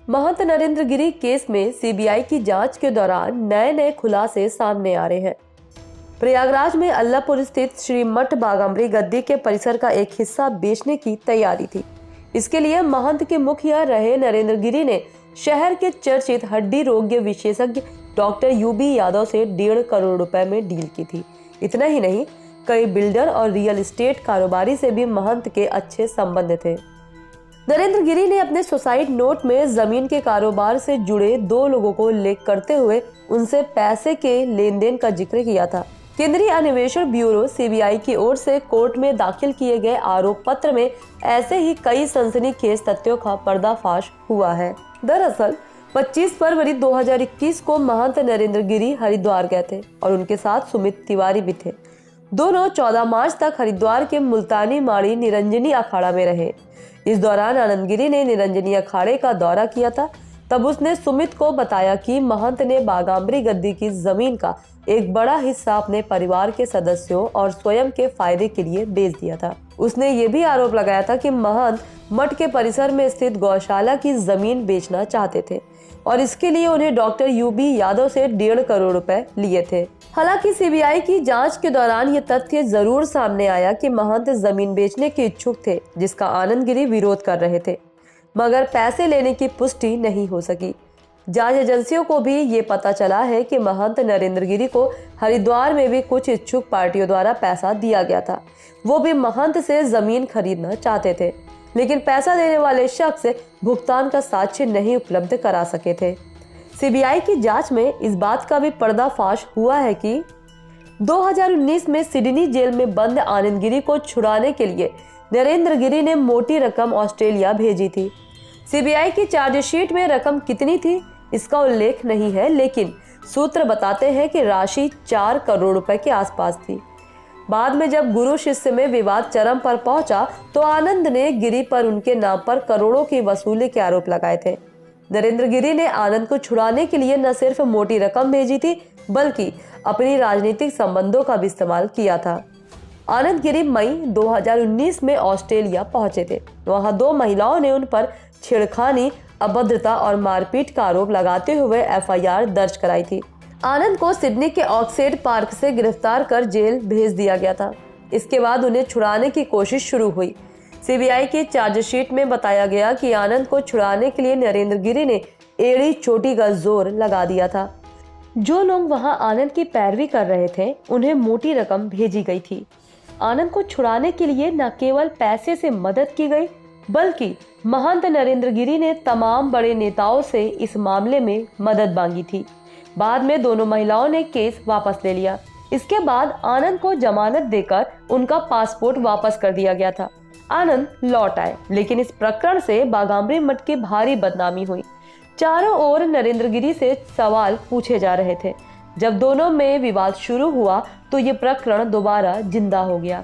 महंत Narendra Giri case में CBI की जांच के दौरान नए खुलासे सामने आ रहे हैं। प्रयागराज में अल्लाहपुर स्थित श्री मठ बागाम्बरी गद्दी के परिसर का एक हिस्सा बेचने की तैयारी थी। इसके लिए महंत के मुखिया रहे नरेंद्र गिरी ने शहर के चर्चित हड्डी रोग विशेषज्ञ डॉक्टर यूबी यादव से 1.5 करोड़ रुपए में डील की थी। इतना ही नहीं, कई बिल्डर और रियल एस्टेट कारोबारी से भी महंत के अच्छे संबंध थे। नरेंद्र गिरी ने अपने सुसाइड नोट में जमीन के कारोबार से जुड़े 2 लोगों को उल्लेख करते हुए उनसे पैसे के लेन देन का जिक्र किया था। केंद्रीय अन्वेषण ब्यूरो सीबीआई की ओर से कोर्ट में दाखिल किए गए आरोप पत्र में ऐसे ही कई सनसनीखेज तथ्यों का पर्दाफाश हुआ है। दरअसल 25 फरवरी 2021 को महंत नरेंद्र गिरी हरिद्वार गए थे और उनके साथ सुमित तिवारी भी थे। दोनों 14 मार्च तक हरिद्वार के मुल्तानी माड़ी निरंजनी अखाड़ा में रहे। इस दौरान आनंद गिरी ने निरंजनी अखाड़े का दौरा किया था। तब उसने सुमित को बताया कि महंत ने बागाम्बरी गद्दी की जमीन का एक बड़ा हिस्सा अपने परिवार के सदस्यों और स्वयं के फायदे के लिए बेच दिया था। उसने ये भी आरोप लगाया था कि महंत मठ के परिसर में स्थित गौशाला की जमीन बेचना चाहते थे और इसके लिए उन्हें डॉक्टर यूबी यादव से 1.5 करोड़ रुपए लिए थे। हालांकि सीबीआई की जांच के दौरान ये तथ्य जरूर सामने आया कि महंत जमीन बेचने के इच्छुक थे, जिसका आनंद गिरी विरोध कर रहे थे, मगर पैसे लेने की पुष्टि नहीं हो सकी। जांच एजेंसियों को भी ये पता चला है कि महंत नरेंद्र गिरी को हरिद्वार में भी कुछ इच्छुक पार्टियों द्वारा पैसा दिया गया था। वो भी महंत से जमीन खरीदना चाहते थे, लेकिन पैसा देने वाले शख्स भुगतान का साक्ष्य नहीं उपलब्ध करा सके थे। सीबीआई की जांच में इस बात का भी पर्दाफाश हुआ है कि 2019 में सिडनी जेल में बंद आनंद गिरी को छुड़ाने के लिए नरेंद्र गिरी ने मोटी रकम ऑस्ट्रेलिया भेजी थी। सीबीआई की चार्जशीट में रकम कितनी थी इसका उल्लेख नहीं है, लेकिन सूत्र बताते हैं कि राशि 4 करोड़ रुपए के आसपास थी। बाद में जब गुरु शिष्य में विवाद चरम पर पहुंचा तो आनंद ने गिरी पर उनके नाम पर करोड़ों की वसूली के आरोप लगाए थे। नरेंद्र गिरी ने आनंद को छुड़ाने के लिए न सिर्फ मोटी रकम भेजी थी, बल्कि अपनी राजनीतिक संबंधों का भी इस्तेमाल किया था। आनंद गिरी मई 2019 में ऑस्ट्रेलिया पहुंचे थे। वहां 2 महिलाओं ने उन पर छेड़खानी, अभद्रता और मारपीट का आरोप लगाते हुए एफआईआर दर्ज कराई थी। आनंद को सिडनी के ऑक्सेड पार्क से गिरफ्तार कर जेल भेज दिया गया था। इसके बाद उन्हें छुड़ाने की कोशिश शुरू हुई। सीबीआई की चार्जशीट में बताया गया कि आनंद को छुड़ाने के लिए नरेंद्र गिरी ने एड़ी चोटी का जोर लगा दिया था। जो लोग वहां आनंद की पैरवी कर रहे थे उन्हें मोटी रकम भेजी गई थी। आनंद को छुड़ाने के लिए न केवल पैसे से मदद की गई, बल्कि महंत नरेंद्र गिरी ने तमाम बड़े नेताओं से इस मामले में मदद मांगी थी। बाद में दोनों महिलाओं ने केस वापस ले लिया। इसके बाद आनंद को जमानत देकर उनका पासपोर्ट वापस कर दिया गया था। आनंद लौट आए, लेकिन इस प्रकरण से बागाम्बरी मठ की भारी बदनामी हुई। चारों ओर नरेंद्र गिरी से सवाल पूछे जा रहे थे। जब दोनों में विवाद शुरू हुआ तो ये प्रकरण दोबारा जिंदा हो गया।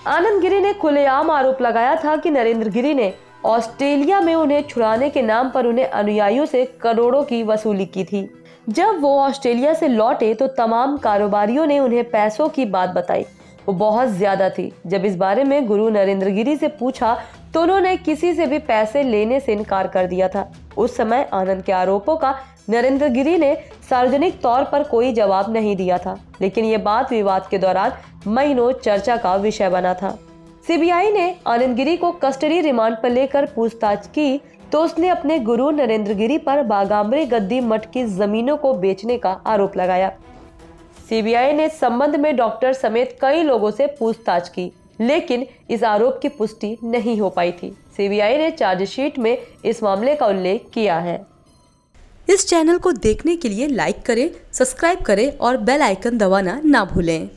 आनंद गिरी ने खुलेआम आरोप लगाया था कि नरेंद्र गिरी ने ऑस्ट्रेलिया में उन्हें छुड़ाने के नाम पर उन्हें अनुयायियों से करोड़ों की वसूली की थी। जब वो ऑस्ट्रेलिया से लौटे तो तमाम कारोबारियों ने उन्हें पैसों की बात बताई। वो बहुत ज्यादा थी। जब इस बारे में गुरु नरेंद्र गिरी से पूछा तो उन्होंने किसी से भी पैसे लेने से इनकार कर दिया था। उस समय आनंद के आरोपों का नरेंद्र गिरी ने सार्वजनिक तौर पर कोई जवाब नहीं दिया था, लेकिन ये बात विवाद के दौरान महीनों चर्चा का विषय बना था। सीबीआई ने आनंद गिरी को कस्टडी रिमांड पर लेकर पूछताछ की तो उसने अपने गुरु नरेंद्र गिरी पर बागाम्बरी गद्दी मठ की जमीनों को बेचने का आरोप लगाया। सीबीआई ने इस संबंध में डॉक्टर समेत कई लोगों से पूछताछ की, लेकिन इस आरोप की पुष्टि नहीं हो पाई थी। सीबीआई ने चार्जशीट में इस मामले का उल्लेख किया है। इस चैनल को देखने के लिए लाइक करें, सब्सक्राइब करें और बेल आइकन दबाना ना भूलें।